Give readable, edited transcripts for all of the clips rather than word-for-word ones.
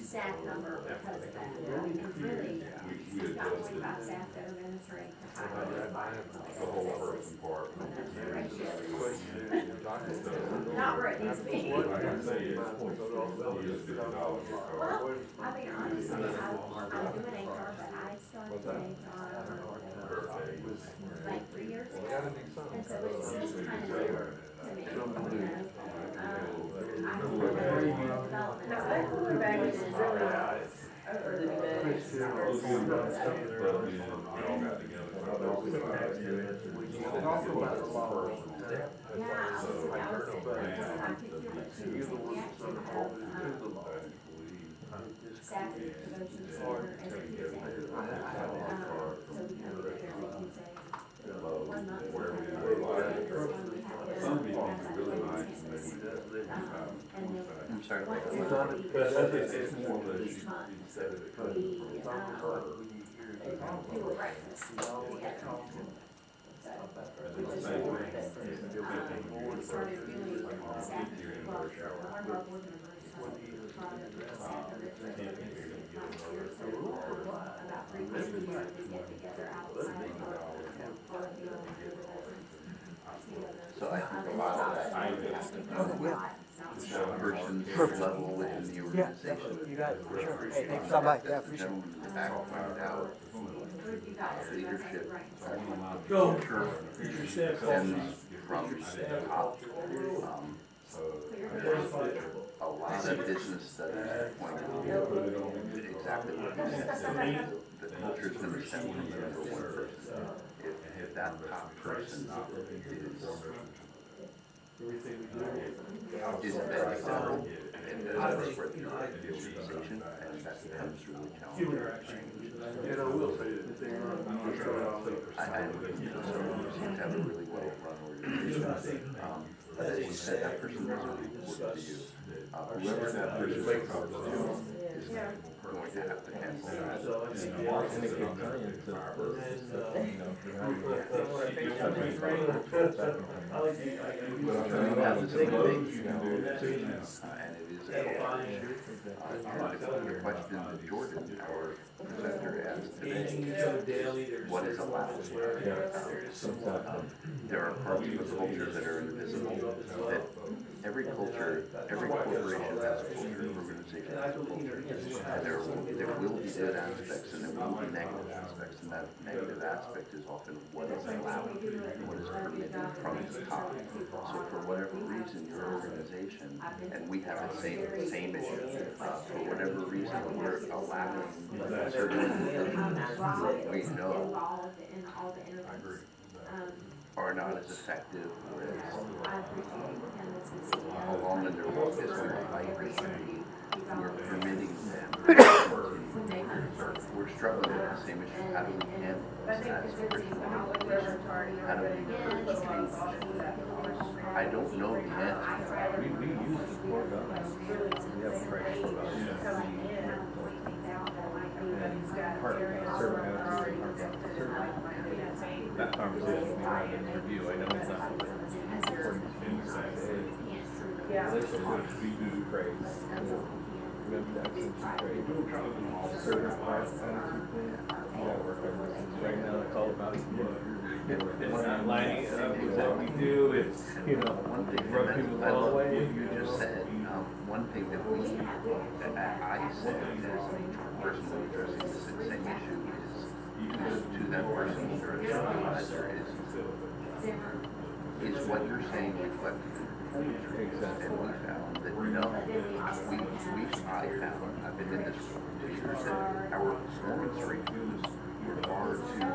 staff number because of that. Really, you've got 45 staff that are administering to 500. The whole person part. Not where it needs to be. Like I say, it's $50. Well, I mean, honestly, I'm doing HR, but I started doing HR like 3 years ago. And so it's still kind of new to me. I'm development. Now, that quarterback is really over the demand. Staff devotion center every Tuesday. So we come together every Tuesday. 1 month. Some people really nice and they I'm sorry. Once it's more of a, you said it comes from her. do a breakfast together. We started doing staff work. Our board members about 3 weeks a year to get together outside for So I think a lot of that person's level within the organization. You got it, sure. Hey, thanks so much. Yeah, appreciate it. Gentleman back pointed out leadership stems from the top. A lot of business studies point to exactly what you said. The culture is going to stem from the number one person. If that top person is very thorough and does for the organization, and that becomes really challenging. I seem to have a really well-run organization. But as you said, that person is really important to you. Whoever that person is going to have to handle that. And it is a the question that Jordan, our presenter, asked today, what is allowed? There are parts of the culture that are invisible, that every culture, every corporation has a culture, organization has a culture. And there will be good aspects and there will be negative aspects, and that negative aspect is often what is allowed, what is permitted from the top. So for whatever reason, your organization, and we have the same issue, for whatever reason, we're allowing certain individuals we know are not as effective with along in their work as we would like. We're permitting them. We're struggling with the same issue. How do we handle this as a Christian organization? How do we encourage change? I don't know the answer. We use the core values. We have a Christ core values. That conversation we had in review, I know it's not according to things that relationships we do praise. We have to praise. Certain parts of you gotta work on this. Right now it's all about it's not lining up with what we do, it's rub people the wrong way. You just said one thing that I said as a personally addressing this same issue is to that person's supervisor is what you're saying reflected in the exactly. And we found that no, I've been in this for 2 years, that our performance reviews were far too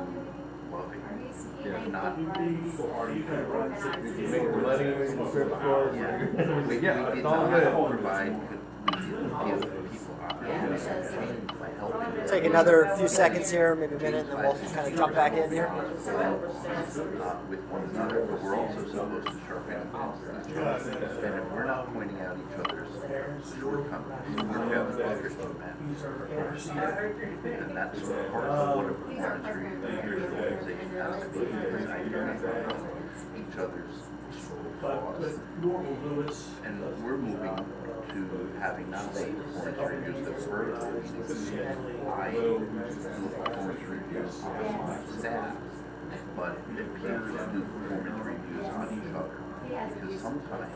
loving. Yeah. Not we did not provide give people opportunities by helping help you. Take another few seconds here, maybe a minute, and then we'll kind of jump back in here. With one another, but we're also supposed to sharpen pencils each other. And if we're not pointing out each other's shortcomings, we're having interesting men. And that's part of what a performance review organization has to be, is identifying each other's flaws. And we're moving to having not only performance reviews that vertical, I do performance reviews on my staff, but the peers do performance reviews on each other. Because sometimes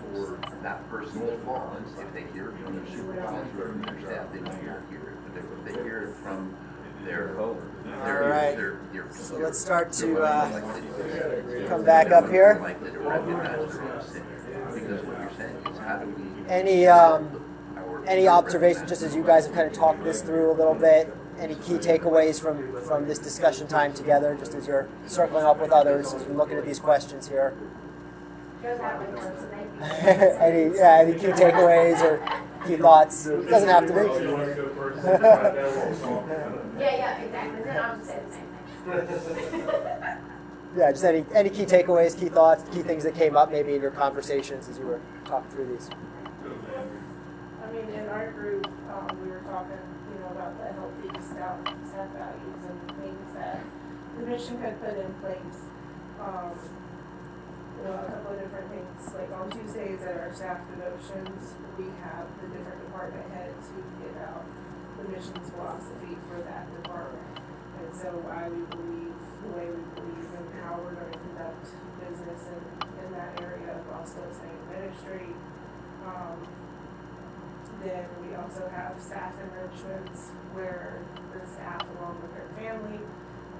that person's flaws, if they hear it from their supervisor or from their staff, they might not hear it. But if they hear it from their So let's start to come back up here. likely to recognize their own sin. Because what you're saying is, how do we... Any observations, just as you guys have kind of talked this through a little bit, any key takeaways from this discussion time together, just as you're circling up with others, as you're looking at these questions here? Any key takeaways or key thoughts? It doesn't have to be. Yeah, exactly. Then I'll just say the same thing. Yeah, just any key takeaways, key thoughts, key things that came up maybe in your conversations as you were talking through these. I mean, in our group, we were talking, about the healthy staff values and things that the mission had put in place. A couple of different things. Like on Tuesdays at our staff devotions, we have the different department heads who give out the mission's philosophy for that department. And so why we believe the way we believe and how we're going to conduct business in that area while still staying ministry. Then we also have staff enrichments where the staff, along with their family,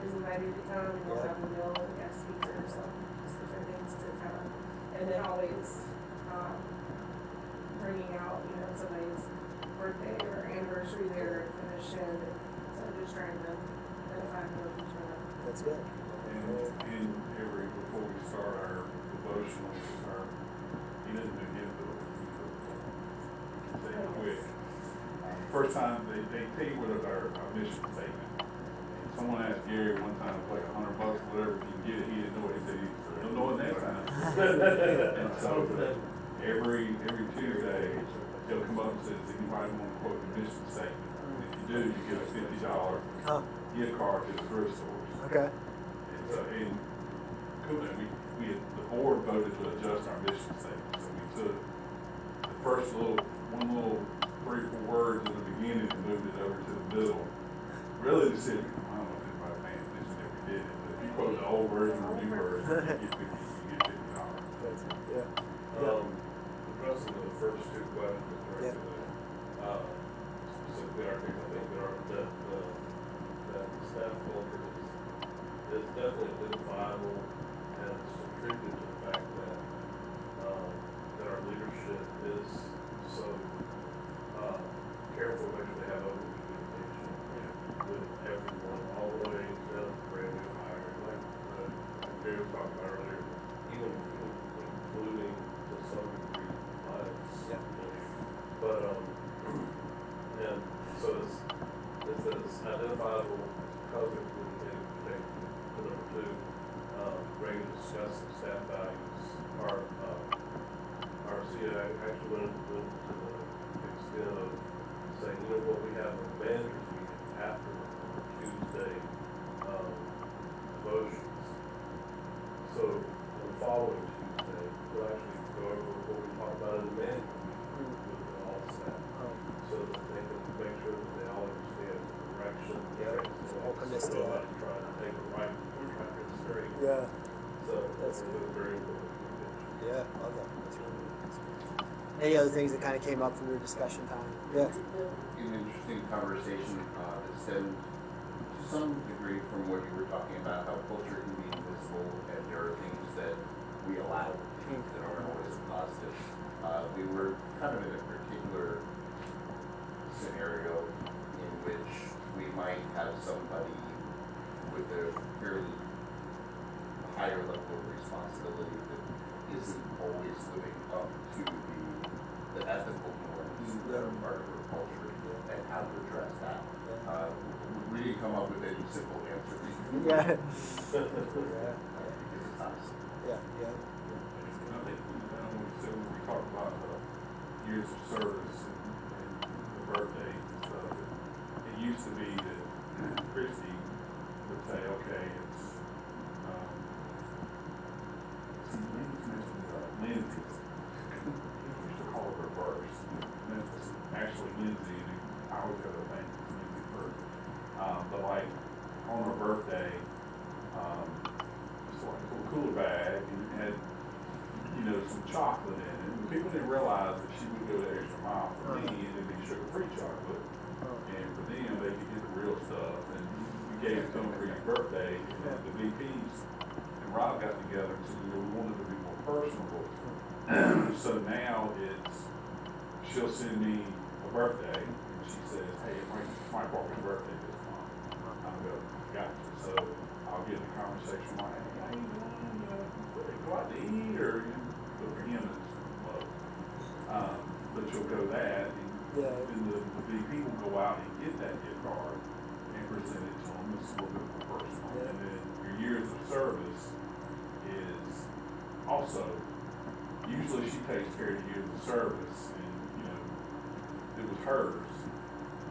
is invited to come, and we'll have a meal and guest speakers, so just different things to kind of, and then always bringing out, somebody's birthday or anniversary there at the mission, and so just trying to identify more each other. That's good. And before we start our devotionals, he doesn't begin to say quick. First time they tell you what is our mission statement. And someone asked Gary one time, like $100, whatever, if you can get it, he didn't know what he said. He'll know it next time. And so every Tuesday, he'll come up and says, anybody want to quote the mission statement? And if you do, you get a $50 gift card to the thrift stores. Okay. And so, the board voted to adjust our mission statement. So we took the first one little 3 or 4 words in the beginning and moved it over to the middle. Really, just said, I don't know if anybody paying attention if we did it, but if you quote the old version or the new version, you get $50. Yeah. Addressing the first 2 questions directly, specifically that the staff culture is definitely identifiable, and it's contributed to the fact that our leadership is so careful to make sure they have open communication with everyone, all the way down to brand new hire. Like Jerry was talking about earlier, even including to some degree clients. Yeah. But and so it's identifiable because they're communicating protected. And number 2, ready to discuss some staff values. Our CEO actually went to the extent of saying, what we have a manager's meeting after Tuesday devotions. So on the following Tuesday, we'll actually go over what we talked about in the manager's meeting with all the staff, so that they can make sure that they all understand the direction. Openness to that. Trying to take the right track and straight. Yeah. So That's very important. Yeah, love that. That's really good. Any other things that kind of came up from your discussion time? Yeah. An interesting conversation that stemmed to some degree from what you were talking about, how culture can be invisible, and there are things that we allow that aren't always positive. We were kind of in a particular scenario in which we might have somebody with a fairly higher level of responsibility that isn't always living up to the ethical norms that are part of our culture, and how to address that. We didn't come up with any simple answer. Yeah. Because it's us. Yeah. Yeah. And I think, when we talk about years of service and the birthday and stuff, it used to be that Christy would say, okay, it's, Lindsay. We used to call her first. It's actually Lindsay, and I always got to think it's Lindsay first. But like, on her birthday, it's like a little cooler bag, and it had, some chocolate in it. And people didn't realize that she would go the extra mile for me, and it'd be sugar-free chocolate. And for them, they could get the real stuff. And we gave it to them for his birthday, and the VPs and Rob got together and said, we wanted to be more personable. So now she'll send me a birthday, and she says, hey, it's my partner's birthday this month. I'm going, gotcha. So I'll get in a conversation like, hey, how you doing? Go out to eat, or but for him it's love. But you'll go that, and the VP will go out and get that gift card and present it to them. It's a little bit more personal. And then your years of service is also, usually she takes care of the years of service, and it was hers.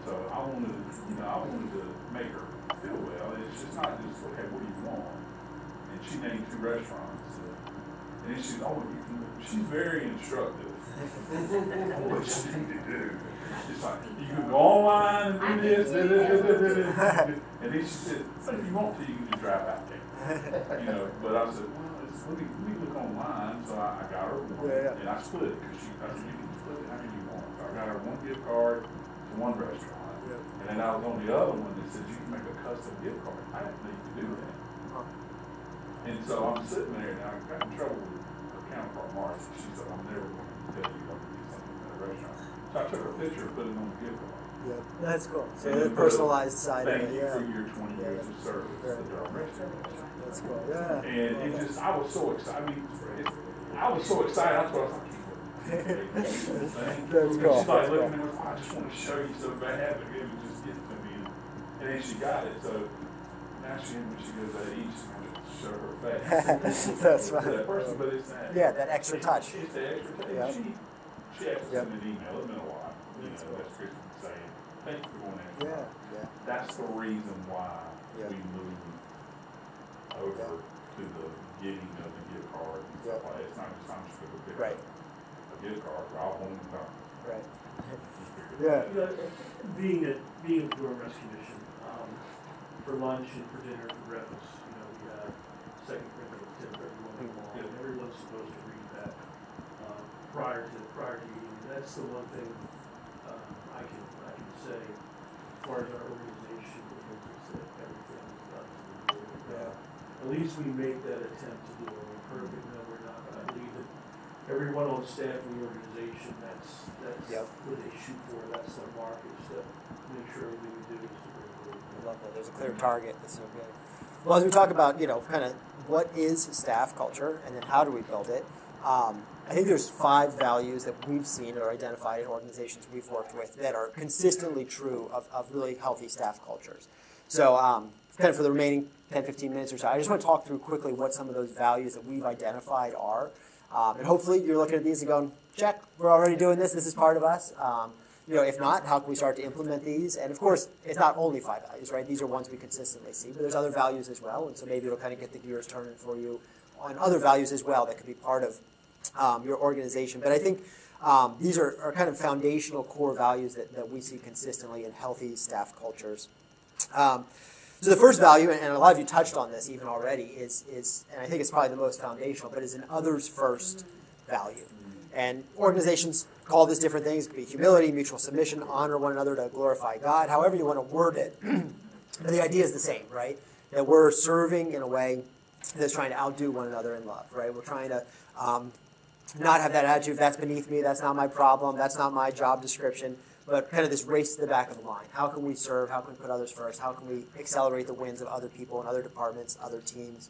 So I wanted to make her feel well. It's just not just, okay, what do you want? And she named 2 restaurants. And then she's very instructive. What you need to do. It's like, you can go online and do this. And then she said, but if you want to, you can just drive out there. But I said, well, let me look online. So I got her one, and I split it, because I said, you can split it how you want. So I got her 1 gift card to 1 restaurant. And then I was on the other one that said, you can make a custom gift card. I didn't think you could do that. And so I'm sitting there, and I got in trouble with her counterpart, Marcy. She said, I'm never going to tell you what to do something at a restaurant. So I took a picture and put it on the gift card. Yeah, that's cool. So the personalized side of it. Thank you for your 20 years of service at our restaurant. That's cool. Yeah. And it just, I was so excited. I was so excited. That's what I was like, that's cool. She's like looking at me, I just want to show you so bad, but it would just get to me. And then she got it. So now when she goes to eat, she's going to show her face. That's right. That person, but it's that. Yeah, that extra touch. It's the extra touch. Yep. She actually sent an email. It's been a while. That's Kristen saying, thank you for going extra. Yeah. That's the reason why we moved over to the getting of the gift card and stuff like that. It's not just I'm just going to pick up a gift card for all one time. Right. Being at the Door Rescue Mission, for lunch and for dinner and for breakfast, we had 2 Corinthians 10:31 and everyone's supposed to read that prior to eating. That's the one thing I can say as far as our organization, because it's that everything is done to the Lord. At least we make that attempt to do it. We're perfect, no, we're not, but I believe that everyone on staff in the organization, that's what they shoot for. That's their mark, is to make sure everything we do is to bring glory. I love that. There's a clear target. That's so good. Well, as we talk about, kind of what is staff culture, and then how do we build it, I think there's 5 values that we've seen or identified in organizations we've worked with that are consistently true of really healthy staff cultures. So kind of for the remaining 10, 15 minutes or so, I just want to talk through quickly what some of those values that we've identified are. And hopefully you're looking at these and going, check, we're already doing this. This is part of us. If not, how can we start to implement these? And of course, it's not only 5 values, right? These are ones we consistently see, but there's other values as well. And so maybe it'll kind of get the gears turning for you on other values as well that could be part of your organization. But I think these are kind of foundational core values that we see consistently in healthy staff cultures. So the first value, and a lot of you touched on this even already, is and I think it's probably the most foundational, but is an others first value. And organizations call this different things. It could be humility, mutual submission, honor one another to glorify God, however you want to word it. But the idea is the same, right? That we're serving in a way that's trying to outdo one another in love, right? We're trying to not have that attitude, that's beneath me, that's not my problem, that's not my job description, but kind of this race to the back of the line. How can we serve? How can we put others first? How can we accelerate the wins of other people and other departments, other teams?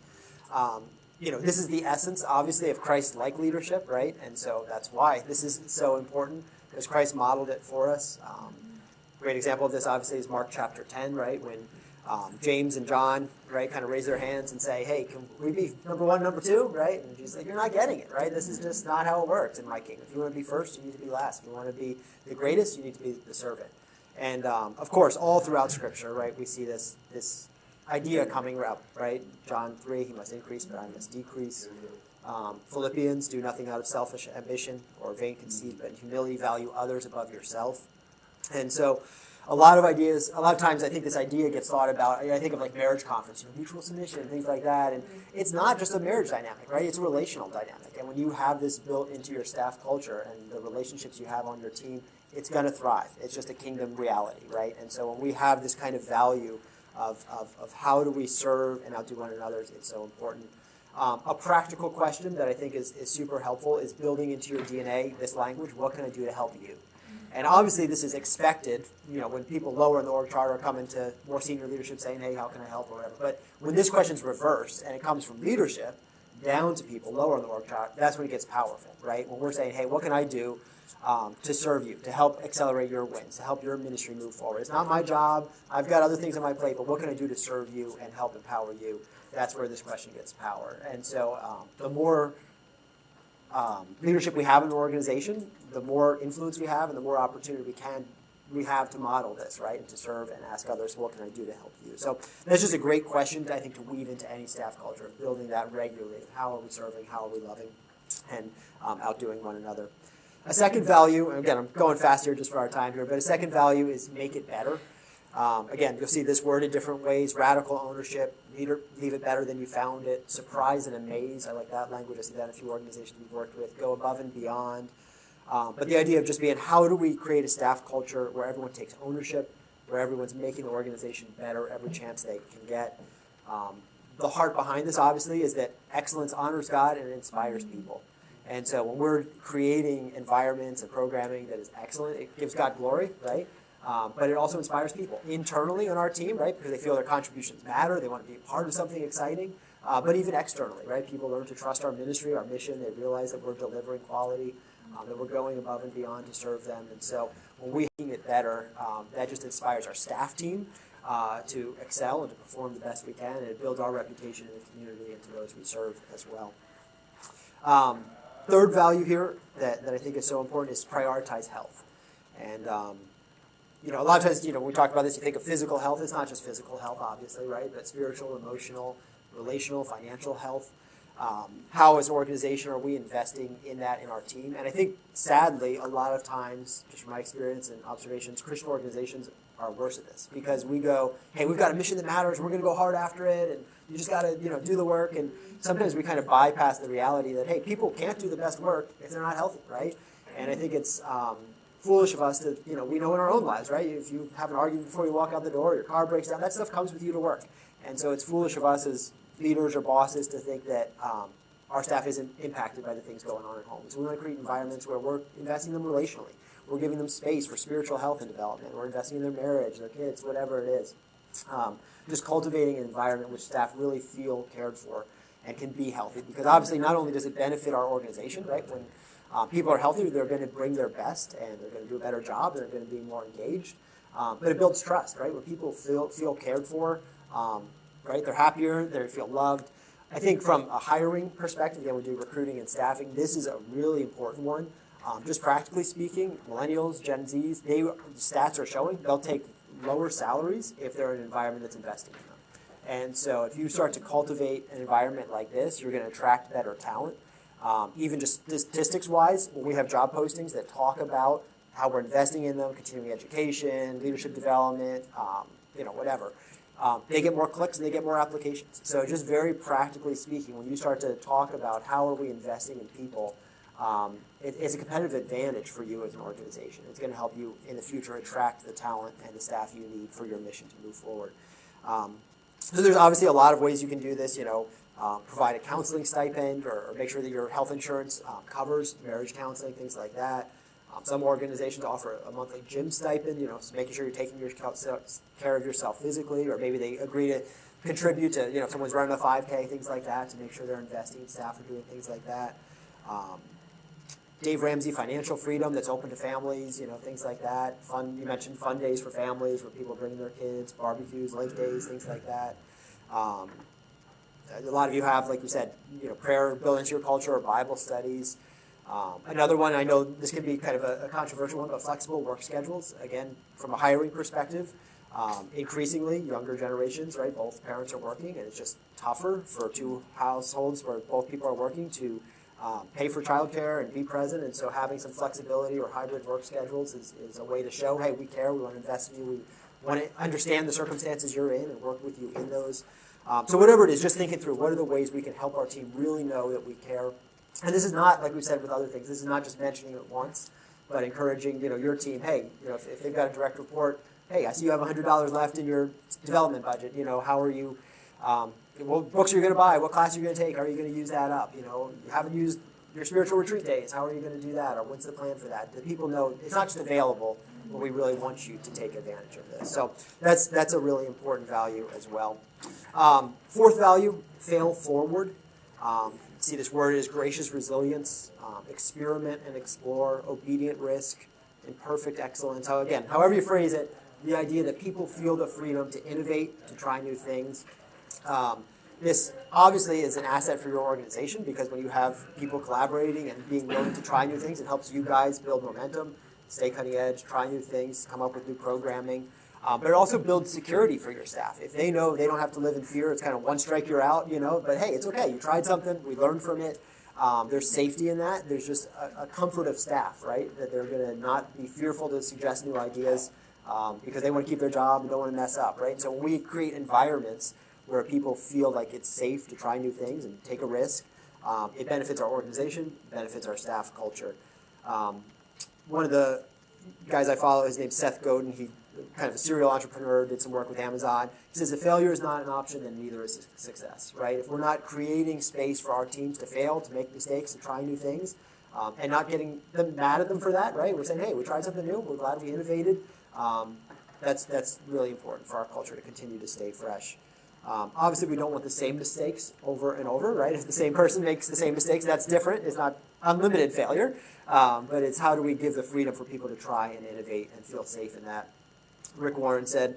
This is the essence, obviously, of Christ-like leadership, right? And so that's why this is so important, because Christ modeled it for us. Great example of this, obviously, is Mark chapter 10, right? When James and John, right, kind of raise their hands and say, hey, can we be number one, number two, right? And she's like, you're not getting it, right? This is just not how it works in my kingdom. If you want to be first, you need to be last. If you want to be the greatest, you need to be the servant. And, of course, all throughout Scripture, right, we see this idea coming up, right? John 3, he must increase, but I must decrease. Philippians, do nothing out of selfish ambition or vain conceit, but in humility value others above yourself. And so a lot of times I think this idea gets thought about, I think of like marriage conference, mutual submission and things like that. And it's not just a marriage dynamic, right? It's a relational dynamic. And when you have this built into your staff culture and the relationships you have on your team, it's going to thrive. It's just a kingdom reality, right? And so when we have this kind of value of how do we serve and outdo one another, it's so important. A practical question that I think is super helpful is building into your DNA this language, what can I do to help you? And obviously this is expected, when people lower in the org chart or come into more senior leadership saying, hey, how can I help or whatever. But when this question's reversed and it comes from leadership down to people lower in the org chart, that's when it gets powerful, right? When we're saying, hey, what can I do to serve you, to help accelerate your wins, to help your ministry move forward? It's not my job. I've got other things on my plate, but what can I do to serve you and help empower you? That's where this question gets power. And so the more leadership we have in an organization, the more influence we have and the more opportunity we have to model this, right, and to serve and ask others, what can I do to help you? So that's just a great question, I think, to weave into any staff culture, building that regularly. How are we serving? How are we loving? And outdoing one another. A second value, and again, I'm going fast here just for our time here, but a second value is make it better. Again, you'll see this word in different ways. Radical ownership, leave it better than you found it. Surprise and amaze, I like that language. I see that in a few organizations we've worked with. Go above and beyond. But the idea of just being, how do we create a staff culture where everyone takes ownership, where everyone's making the organization better every chance they can get. The heart behind this, obviously, is that excellence honors God and it inspires people. And so when we're creating environments and programming that is excellent, it gives God glory, right? But it also inspires people internally on our team, right? Because they feel their contributions matter. They want to be a part of something exciting. But even externally, right? People learn to trust our ministry, our mission. They realize that we're delivering quality, that we're going above and beyond to serve them. And so when we're making it better, that just inspires our staff team to excel and to perform the best we can. And it builds our reputation in the community and to those we serve as well. Third value here that I think is so important is prioritize health. And a lot of times, when we talk about this, you think of physical health. It's not just physical health, obviously, right? But spiritual, emotional, relational, financial health. How, as an organization, are we investing in that in our team? And I think, sadly, a lot of times, just from my experience and observations, Christian organizations are worse at this because we go, hey, we've got a mission that matters. We're going to go hard after it, and you just got to, do the work. And sometimes we kind of bypass the reality that, hey, people can't do the best work if they're not healthy, right? And I think it's foolish of us to, we know in our own lives, right? If you have an argument before you walk out the door, your car breaks down, that stuff comes with you to work. And so it's foolish of us as leaders or bosses to think that our staff isn't impacted by the things going on at home. So we want to create environments where we're investing in them relationally. We're giving them space for spiritual health and development. We're investing in their marriage, their kids, whatever it is. Just cultivating an environment which staff really feel cared for and can be healthy. Because obviously not only does it benefit our organization, right? When people are healthy, they're going to bring their best and they're going to do a better job. They're going to be more engaged. But it builds trust, right? When people feel cared for, right? They're happier, they feel loved. I think from a hiring perspective, again, we do recruiting and staffing. This is a really important one. Just practically speaking, millennials, Gen Zs, stats are showing they'll take lower salaries if they're in an environment that's investing in them. And so if you start to cultivate an environment like this, you're going to attract better talent. Even just statistics-wise, when we have job postings that talk about how we're investing in them, continuing education, leadership development, whatever, they get more clicks and they get more applications. So just very practically speaking, when you start to talk about how are we investing in people, it's a competitive advantage for you as an organization. It's going to help you in the future attract the talent and the staff you need for your mission to move forward. So there's obviously a lot of ways you can do this, provide a counseling stipend or make sure that your health insurance covers marriage counseling, things like that. Some organizations offer a monthly gym stipend, so making sure you're taking care of yourself physically, or maybe they agree to contribute to, if someone's running a 5K, things like that, to make sure they're investing in staff or doing things like that. Dave Ramsey Financial Freedom that's open to families, things like that. You mentioned fun days for families where people bring their kids, barbecues, lake days, things like that. A lot of you have, like we said, prayer built into your culture or Bible studies. Another one, I know this can be kind of a controversial one, but flexible work schedules. Again, from a hiring perspective, increasingly younger generations, right? Both parents are working, and it's just tougher for two households where both people are working to pay for childcare and be present. And so having some flexibility or hybrid work schedules is a way to show, hey, we care, we want to invest in you, we want to understand the circumstances you're in and work with you in those. So whatever it is, just thinking through what are the ways we can help our team really know that we care. And this is not, like we said with other things, this is not just mentioning it once, but encouraging, your team, hey, if they've got a direct report, hey, I see you have $100 left in your development budget, how are you, what books are you going to buy, what class are you going to take, how are you going to use that up, you haven't used your spiritual retreat days, how are you going to do that, or what's the plan for that? The people know it's not just available, but we really want you to take advantage of this. So that's a really important value as well. Fourth value, fail forward. See, this word is gracious resilience, experiment and explore, obedient risk, imperfect excellence. So again, however you phrase it, the idea that people feel the freedom to innovate, to try new things. This obviously is an asset for your organization because when you have people collaborating and being willing to try new things, it helps you guys build momentum, stay cutting edge, try new things, come up with new programming. But it also builds security for your staff. If they know they don't have to live in fear, it's kind of one strike, you're out, but hey, it's okay. You tried something, we learned from it. There's safety in that. There's just a comfort of staff, right? That they're going to not be fearful to suggest new ideas because they want to keep their job and don't want to mess up, right? So when we create environments where people feel like it's safe to try new things and take a risk, it benefits our organization, benefits our staff culture. One of the guys I follow, his name's Seth Godin. He kind of a serial entrepreneur, did some work with Amazon. He says if failure is not an option, then neither is success, right? If we're not creating space for our teams to fail, to make mistakes, to try new things, and not getting them mad at them for that, right? We're saying, hey, we tried something new. We're glad we innovated. That's really important for our culture to continue to stay fresh. Obviously, we don't want the same mistakes over and over, right? If the same person makes the same mistakes, that's different. It's not unlimited failure, but it's how do we give the freedom for people to try and innovate and feel safe in that. Rick Warren said,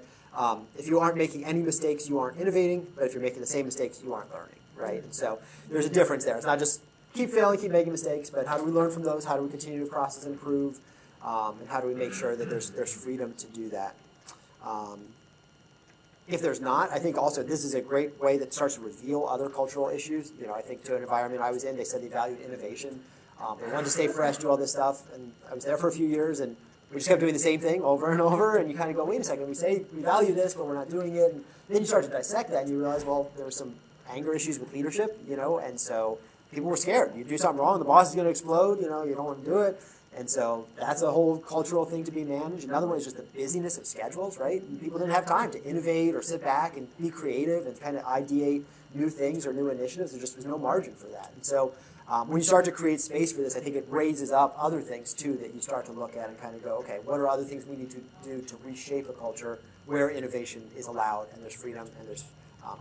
if you aren't making any mistakes, you aren't innovating, but if you're making the same mistakes, you aren't learning, right? And so there's a difference there. It's not just keep failing, keep making mistakes, but how do we learn from those? How do we continue to process and improve? And how do we make sure that there's freedom to do that? If there's not, I think also this is a great way that starts to reveal other cultural issues. I think to an environment I was in, they said they valued innovation. They wanted to stay fresh, do all this stuff, and I was there for a few years, and we just kept doing the same thing over and over, and you kind of go, wait a second, we say we value this, but we're not doing it. And then you start to dissect that, and you realize, well, there were some anger issues with leadership, and so people were scared. You do something wrong, the boss is going to explode, you don't want to do it. And so that's a whole cultural thing to be managed. Another one is just the busyness of schedules, right? And people didn't have time to innovate or sit back and be creative and kind of ideate new things or new initiatives. There just was no margin for that. And so when you start to create space for this, I think it raises up other things, too, that you start to look at and kind of go, okay, what are other things we need to do to reshape a culture where innovation is allowed and there's freedom and there's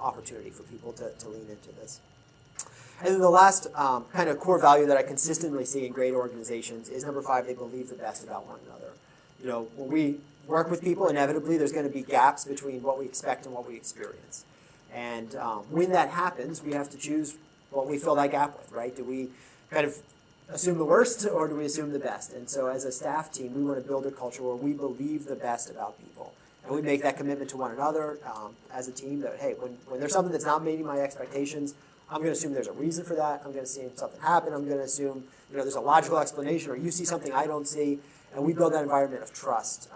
opportunity for people to lean into this. And then the last kind of core value that I consistently see in great organizations is number 5, they believe the best about one another. When we work with people, inevitably there's going to be gaps between what we expect and what we experience. And when that happens, we have to choose what we fill that gap with, right? Do we kind of assume the worst or do we assume the best? And so as a staff team, we want to build a culture where we believe the best about people. And we make that commitment to one another as a team that, hey, when there's something that's not meeting my expectations, I'm going to assume there's a reason for that. I'm going to assume something happened. I'm going to assume there's a logical explanation or you see something I don't see. And we build that environment of trust.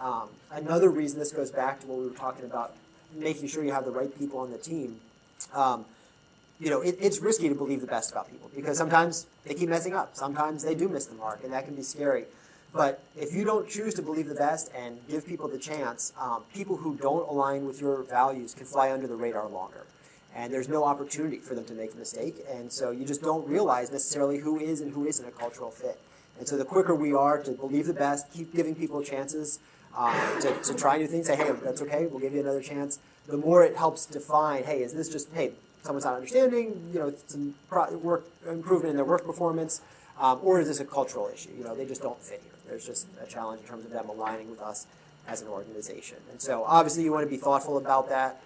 Another reason, this goes back to what we were talking about, making sure you have the right people on the team. It's risky to believe the best about people because sometimes they keep messing up. Sometimes they do miss the mark, and that can be scary. But if you don't choose to believe the best and give people the chance, people who don't align with your values can fly under the radar longer. And there's no opportunity for them to make a mistake. And so you just don't realize necessarily who is and who isn't a cultural fit. And so the quicker we are to believe the best, keep giving people chances to try new things, say, hey, that's okay, we'll give you another chance, the more it helps define, hey, is this just, hey, someone's not understanding, some work improvement in their work performance, or is this a cultural issue? They just don't fit here. There's just a challenge in terms of them aligning with us as an organization. And so obviously you want to be thoughtful about that.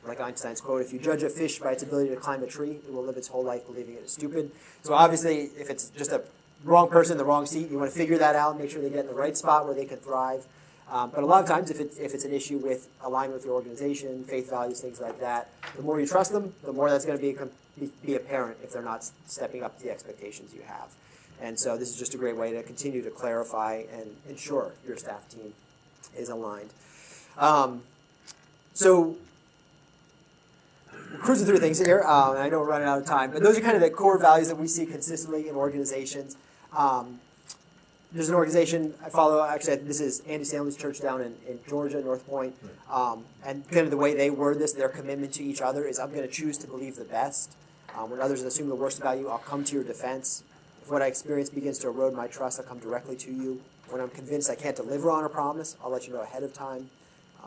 Like Einstein's quote, if you judge a fish by its ability to climb a tree, it will live its whole life believing it is stupid. So obviously if it's just a wrong person in the wrong seat, you want to figure that out and make sure they get in the right spot where they can thrive. But a lot of times if it's an issue with alignment with your organization, faith values, things like that, the more you trust them, the more that's going to be apparent if they're not stepping up to the expectations you have. And so this is just a great way to continue to clarify and ensure your staff team is aligned. So we're cruising through things here, and I know we're running out of time, but those are kind of the core values that we see consistently in organizations. There's an organization I follow, actually this is Andy Stanley's church down in Georgia, North Point, and kind of the way they word this, their commitment to each other is I'm going to choose to believe the best. When others assume the worst about you, I'll come to your defense. If what I experience begins to erode my trust, I'll come directly to you. When I'm convinced I can't deliver on a promise, I'll let you know ahead of time.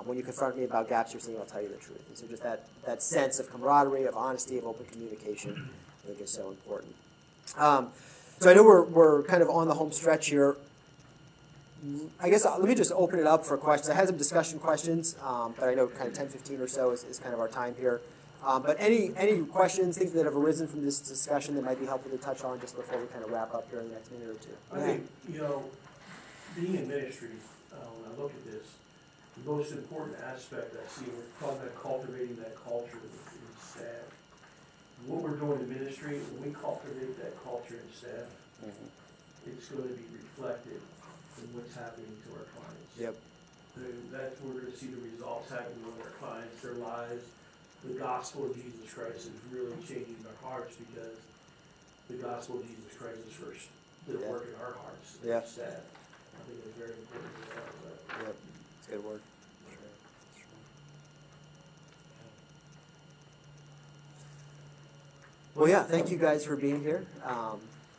When you confront me about gaps you're seeing, I'll tell you the truth. And so just that sense of camaraderie, of honesty, of open communication, I think is so important. So I know we're kind of on the home stretch here. I guess let me just open it up for questions. I had some discussion questions, but I know kind of 10, 15 or so is kind of our time here. But any questions, things that have arisen from this discussion that might be helpful to touch on just before we kind of wrap up here in the next minute or two? I think, being in ministry, when I look at this, the most important aspect I see, we're talking about cultivating that culture in staff. What we're doing in ministry, when we cultivate that culture in staff, it's going to be reflected in what's happening to our clients. Yep. That's where we're going to see the results happening with our clients, their lives. The gospel of Jesus Christ is really changing their hearts because the gospel of Jesus Christ is first the work in our hearts and staff. I think it's very important to realize that. Yep, it's a good word. Well, yeah, thank you guys for being here.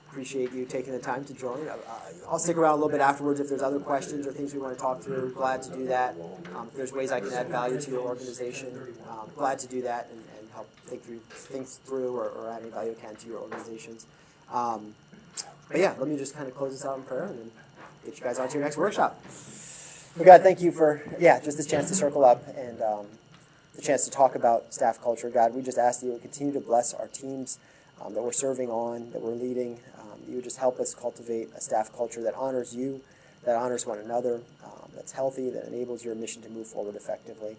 Appreciate you taking the time to join. I'll stick around a little bit afterwards if there's other questions or things we want to talk through. Glad to do that. If there's ways I can add value to your organization, glad to do that and help think things through or add any value I can to your organizations. But yeah, let me just kind of close this out in prayer and then get you guys on to your next workshop. Well, God, thank you for, just this chance to circle up and the chance to talk about staff culture. God, we just ask that you would continue to bless our teams that we're serving on, that we're leading. You would just help us cultivate a staff culture that honors you, that honors one another, that's healthy, that enables your mission to move forward effectively.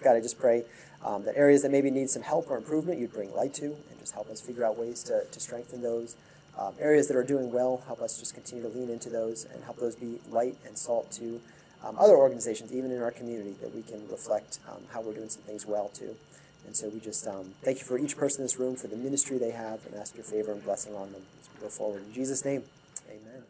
God, I just pray that areas that maybe need some help or improvement, you'd bring light to and just help us figure out ways to strengthen those. Areas that are doing well, help us just continue to lean into those and help those be light and salt to other organizations, even in our community, that we can reflect how we're doing some things well too. And so we just thank you for each person in this room, for the ministry they have, and ask your favor and blessing on them as we go forward. In Jesus' name, amen.